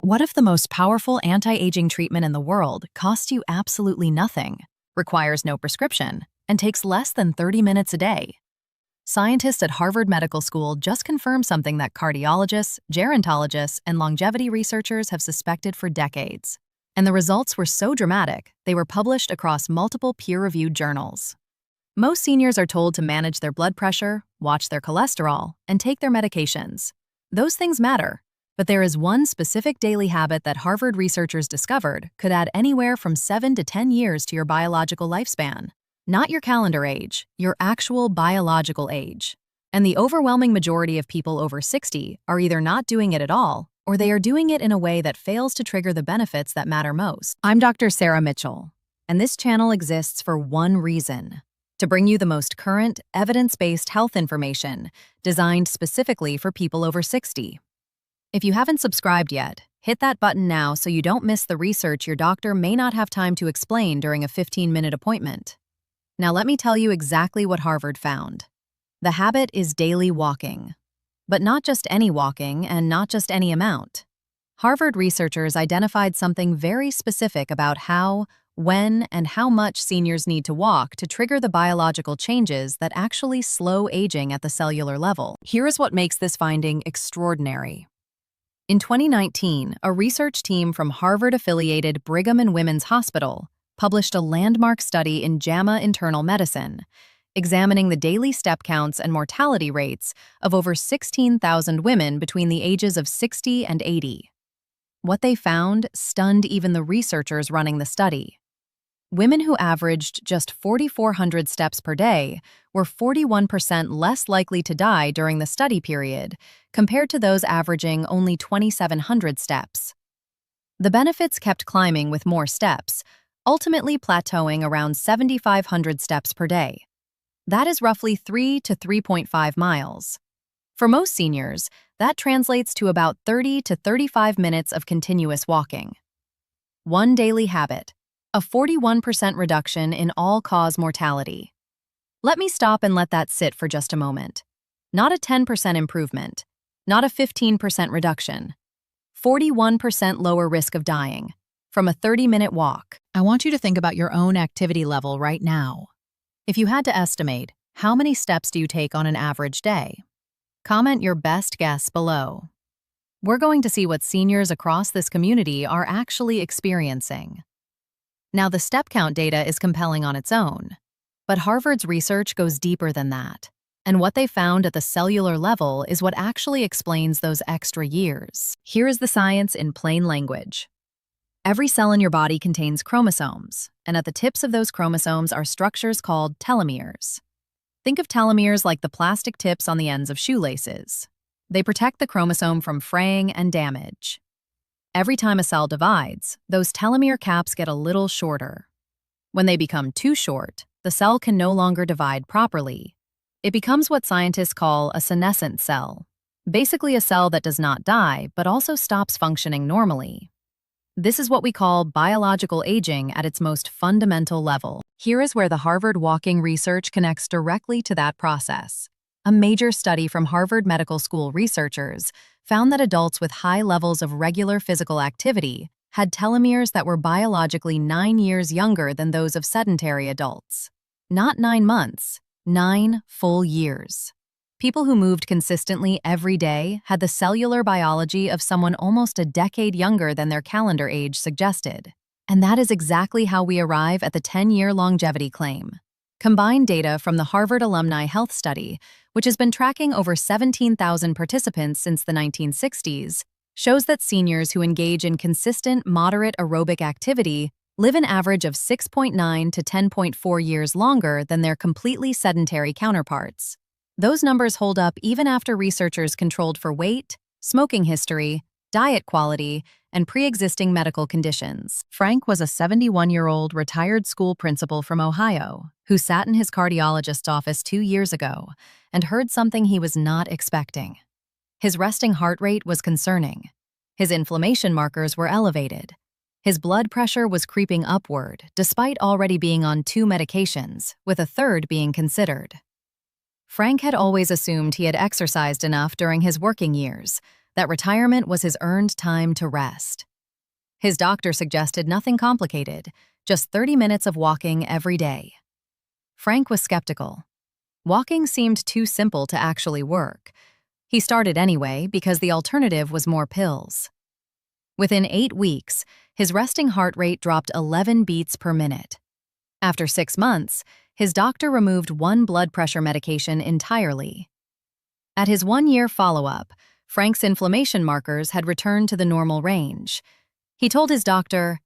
What if the most powerful anti-aging treatment in the world costs you absolutely nothing, requires no prescription, and takes less than 30 minutes a day? Scientists at Harvard Medical School just confirmed something that cardiologists, gerontologists, and longevity researchers have suspected for decades. And the results were so dramatic, they were published across multiple peer-reviewed journals. Most seniors are told to manage their blood pressure, watch their cholesterol, and take their medications. Those things matter. But there is one specific daily habit that Harvard researchers discovered could add anywhere from 7 to 10 years to your biological lifespan. Not your calendar age, your actual biological age. And the overwhelming majority of people over 60 are either not doing it at all, or they are doing it in a way that fails to trigger the benefits that matter most. I'm Dr. Sarah Mitchell, and this channel exists for one reason: to bring you the most current, evidence-based health information designed specifically for people over 60. If you haven't subscribed yet, hit that button now so you don't miss the research your doctor may not have time to explain during a 15-minute appointment. Now let me tell you exactly what Harvard found. The habit is daily walking. But not just any walking and not just any amount. Harvard researchers identified something very specific about how, when, and how much seniors need to walk to trigger the biological changes that actually slow aging at the cellular level. Here is what makes this finding extraordinary. In 2019, a research team from Harvard-affiliated Brigham and Women's Hospital published a landmark study in JAMA Internal Medicine, examining the daily step counts and mortality rates of over 16,000 women between the ages of 60 and 80. What they found stunned even the researchers running the study. Women who averaged just 4,400 steps per day were 41% less likely to die during the study period compared to those averaging only 2,700 steps. The benefits kept climbing with more steps, ultimately plateauing around 7,500 steps per day. That is roughly 3 to 3.5 miles. For most seniors, that translates to about 30 to 35 minutes of continuous walking. One daily habit: a 41% reduction in all-cause mortality. Let me stop and let that sit for just a moment. Not a 10% improvement, not a 15% reduction. 41% lower risk of dying from a 30-minute walk. I want you to think about your own activity level right now. If you had to estimate, how many steps do you take on an average day? Comment your best guess below. We're going to see what seniors across this community are actually experiencing. Now, the step count data is compelling on its own, but Harvard's research goes deeper than that, and what they found at the cellular level is what actually explains those extra years. Here is the science in plain language. Every cell in your body contains chromosomes, and at the tips of those chromosomes are structures called telomeres. Think of telomeres like the plastic tips on the ends of shoelaces. They protect the chromosome from fraying and damage. Every time a cell divides, those telomere caps get a little shorter. When they become too short, the cell can no longer divide properly. It becomes what scientists call a senescent cell, basically a cell that does not die but also stops functioning normally. This is what we call biological aging at its most fundamental level. Here is where the Harvard walking research connects directly to that process. A major study from Harvard Medical School researchers found that adults with high levels of regular physical activity had telomeres that were biologically 9 years younger than those of sedentary adults. Not 9 months, 9 full years. People who moved consistently every day had the cellular biology of someone almost a decade younger than their calendar age suggested. And that is exactly how we arrive at the 10-year longevity claim. Combined data from the Harvard Alumni Health Study, which has been tracking over 17,000 participants since the 1960s, shows that seniors who engage in consistent, moderate aerobic activity live an average of 6.9 to 10.4 years longer than their completely sedentary counterparts. Those numbers hold up even after researchers controlled for weight, smoking history, diet quality, and pre-existing medical conditions. Frank was a 71-year-old retired school principal from Ohio who sat in his cardiologist's office 2 years ago and heard something he was not expecting. His resting heart rate was concerning. His inflammation markers were elevated. His blood pressure was creeping upward despite already being on 2 medications, with a third being considered. Frank had always assumed he had exercised enough during his working years, that retirement was his earned time to rest. His doctor suggested nothing complicated, just 30 minutes of walking every day. Frank was skeptical. Walking seemed too simple to actually work. He started anyway because the alternative was more pills. Within 8 weeks, his resting heart rate dropped 11 beats per minute. After 6 months, his doctor removed one blood pressure medication entirely. At his 1-year follow-up, Frank's inflammation markers had returned to the normal range. He told his doctor,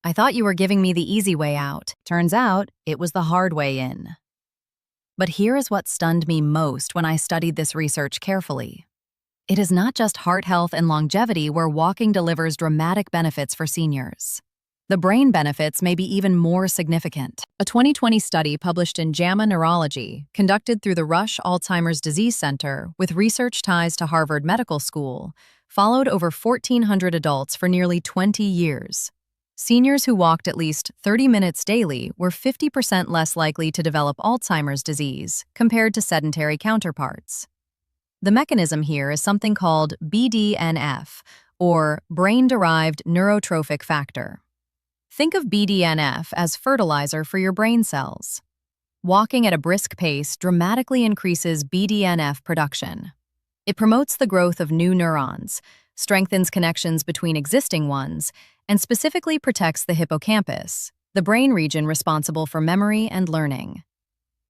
"I thought you were giving me the easy way out. Turns out, it was the hard way in." But here is what stunned me most when I studied this research carefully. It is not just heart health and longevity where walking delivers dramatic benefits for seniors. The brain benefits may be even more significant. A 2020 study published in JAMA Neurology, conducted through the Rush Alzheimer's Disease Center with research ties to Harvard Medical School, followed over 1,400 adults for nearly 20 years. Seniors who walked at least 30 minutes daily were 50% less likely to develop Alzheimer's disease compared to sedentary counterparts. The mechanism here is something called BDNF, or brain-derived neurotrophic factor. Think of BDNF as fertilizer for your brain cells. Walking at a brisk pace dramatically increases BDNF production. It promotes the growth of new neurons, strengthens connections between existing ones, and specifically protects the hippocampus, the brain region responsible for memory and learning.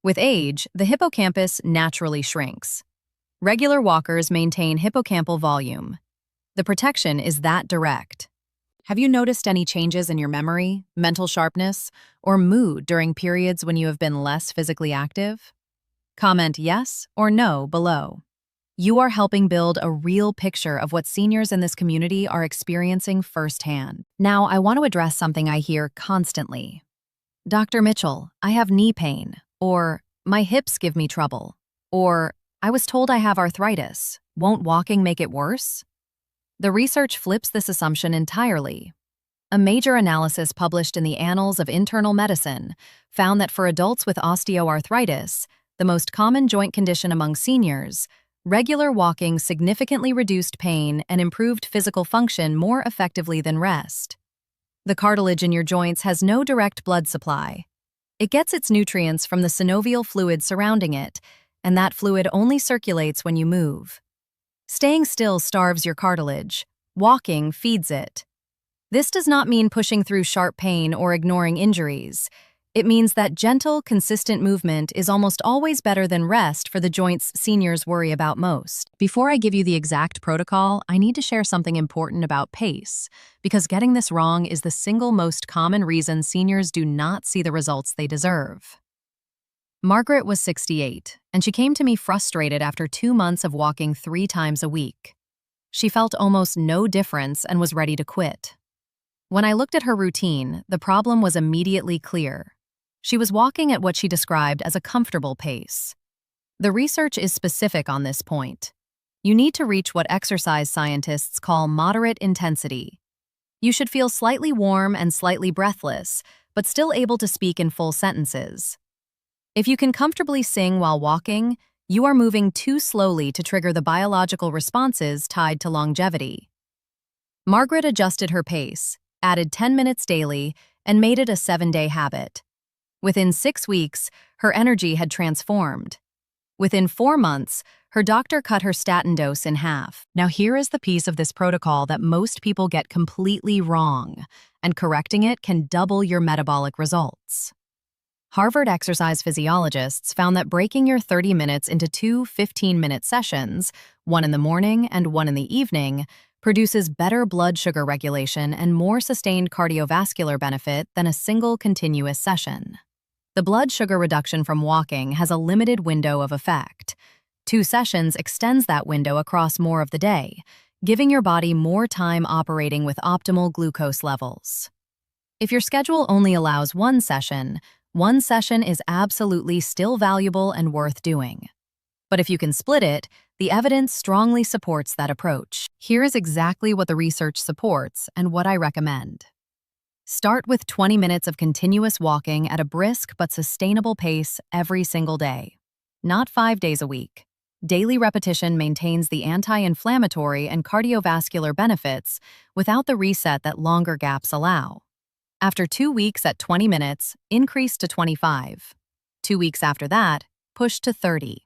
With age, the hippocampus naturally shrinks. Regular walkers maintain hippocampal volume. The protection is that direct. Have you noticed any changes in your memory, mental sharpness, or mood during periods when you have been less physically active? Comment yes or no below. You are helping build a real picture of what seniors in this community are experiencing firsthand. Now, I want to address something I hear constantly. "Dr. Mitchell, I have knee pain," or "My hips give me trouble," or "I was told I have arthritis. Won't walking make it worse?" The research flips this assumption entirely. A major analysis published in the Annals of Internal Medicine found that for adults with osteoarthritis, the most common joint condition among seniors, regular walking significantly reduced pain and improved physical function more effectively than rest. The cartilage in your joints has no direct blood supply. It gets its nutrients from the synovial fluid surrounding it, and that fluid only circulates when you move. Staying still starves your cartilage. Walking feeds it. This does not mean pushing through sharp pain or ignoring injuries. It means that gentle, consistent movement is almost always better than rest for the joints seniors worry about most. Before I give you the exact protocol, I need to share something important about pace, because getting this wrong is the single most common reason seniors do not see the results they deserve. Margaret was 68, and she came to me frustrated after 2 months of walking 3 times a week. She felt almost no difference and was ready to quit. When I looked at her routine, the problem was immediately clear. She was walking at what she described as a comfortable pace. The research is specific on this point. You need to reach what exercise scientists call moderate intensity. You should feel slightly warm and slightly breathless, but still able to speak in full sentences. If you can comfortably sing while walking, you are moving too slowly to trigger the biological responses tied to longevity. Margaret adjusted her pace, added 10 minutes daily, and made it a 7-day habit. Within 6 weeks, her energy had transformed. Within 4 months, her doctor cut her statin dose in half. Now here is the piece of this protocol that most people get completely wrong, and correcting it can double your metabolic results. Harvard exercise physiologists found that breaking your 30 minutes into 2 15-minute sessions, one in the morning and one in the evening, produces better blood sugar regulation and more sustained cardiovascular benefit than a single continuous session. The blood sugar reduction from walking has a limited window of effect. 2 sessions extends that window across more of the day, giving your body more time operating with optimal glucose levels. If your schedule only allows one session is absolutely still valuable and worth doing. But if you can split it, the evidence strongly supports that approach. Here is exactly what the research supports and what I recommend. Start with 20 minutes of continuous walking at a brisk but sustainable pace every single day. Not 5 days a week, Daily repetition maintains the anti-inflammatory and cardiovascular benefits without the reset that longer gaps allow. After 2 weeks at 20 minutes, increase to 25. 2 weeks after that, push to 30.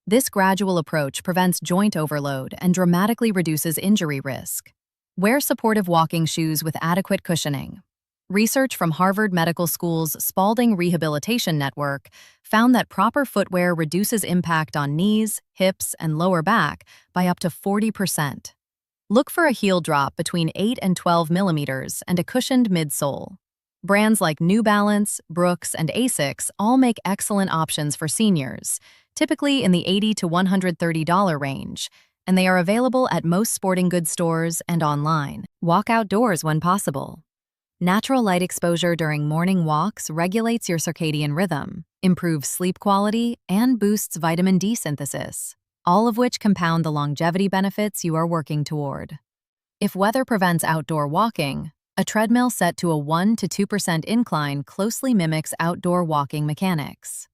This gradual approach prevents joint overload and dramatically reduces injury risk. Wear supportive walking shoes with adequate cushioning. Research from Harvard Medical School's Spalding Rehabilitation Network found that proper footwear reduces impact on knees, hips, and lower back by up to 40%. Look for a heel drop between 8 and 12 millimeters and a cushioned midsole. Brands like New Balance, Brooks, and Asics all make excellent options for seniors, typically in the $80 to $130 range, and they are available at most sporting goods stores and online. Walk outdoors when possible. Natural light exposure during morning walks regulates your circadian rhythm, improves sleep quality, and boosts vitamin D synthesis, all of which compound the longevity benefits you are working toward. If weather prevents outdoor walking, a treadmill set to a 1 to 2% incline closely mimics outdoor walking mechanics.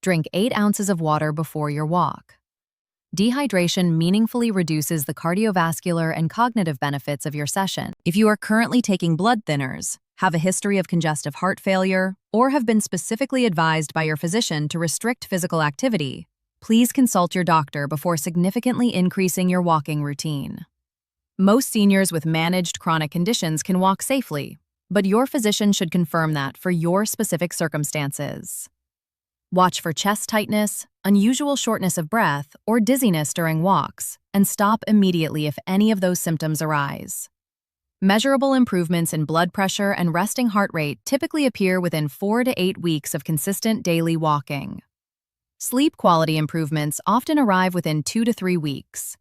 Drink 8 ounces of water before your walk. Dehydration meaningfully reduces the cardiovascular and cognitive benefits of your session. If you are currently taking blood thinners, have a history of congestive heart failure, or have been specifically advised by your physician to restrict physical activity, please consult your doctor before significantly increasing your walking routine. Most seniors with managed chronic conditions can walk safely, but your physician should confirm that for your specific circumstances. Watch for chest tightness, unusual shortness of breath, or dizziness during walks, and stop immediately if any of those symptoms arise. Measurable improvements in blood pressure and resting heart rate typically appear within 4 to 8 weeks of consistent daily walking. Sleep quality improvements often arrive within 2 to 3 weeks.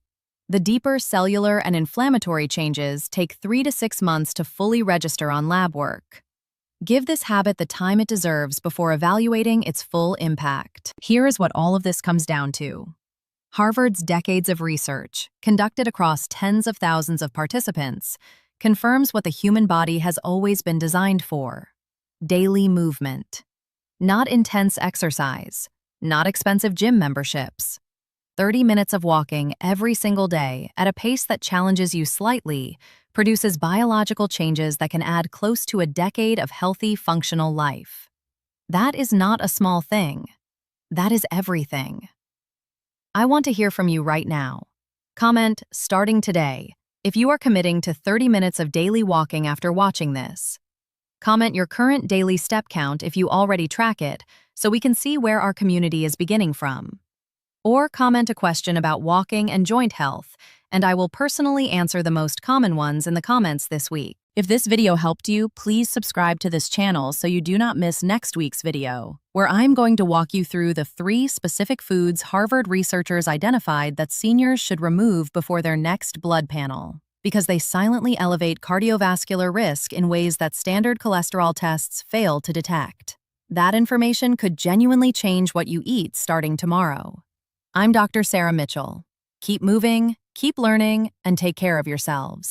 The deeper cellular and inflammatory changes take 3 to 6 months to fully register on lab work. Give this habit the time it deserves before evaluating its full impact. Here is what all of this comes down to. Harvard's decades of research, conducted across tens of thousands of participants, confirms what the human body has always been designed for: daily movement. Not intense exercise, not expensive gym memberships. 30 minutes of walking every single day at a pace that challenges you slightly produces biological changes that can add close to a decade of healthy, functional life. That is not a small thing. That is everything. I want to hear from you right now. Comment, starting today, if you are committing to 30 minutes of daily walking after watching this. Comment your current daily step count if you already track it, so we can see where our community is beginning from. Or comment a question about walking and joint health, and I will personally answer the most common ones in the comments this week. If this video helped you, please subscribe to this channel so you do not miss next week's video, where I'm going to walk you through the 3 specific foods Harvard researchers identified that seniors should remove before their next blood panel, because they silently elevate cardiovascular risk in ways that standard cholesterol tests fail to detect. That information could genuinely change what you eat starting tomorrow. I'm Dr. Sarah Mitchell. Keep moving, keep learning, and take care of yourselves.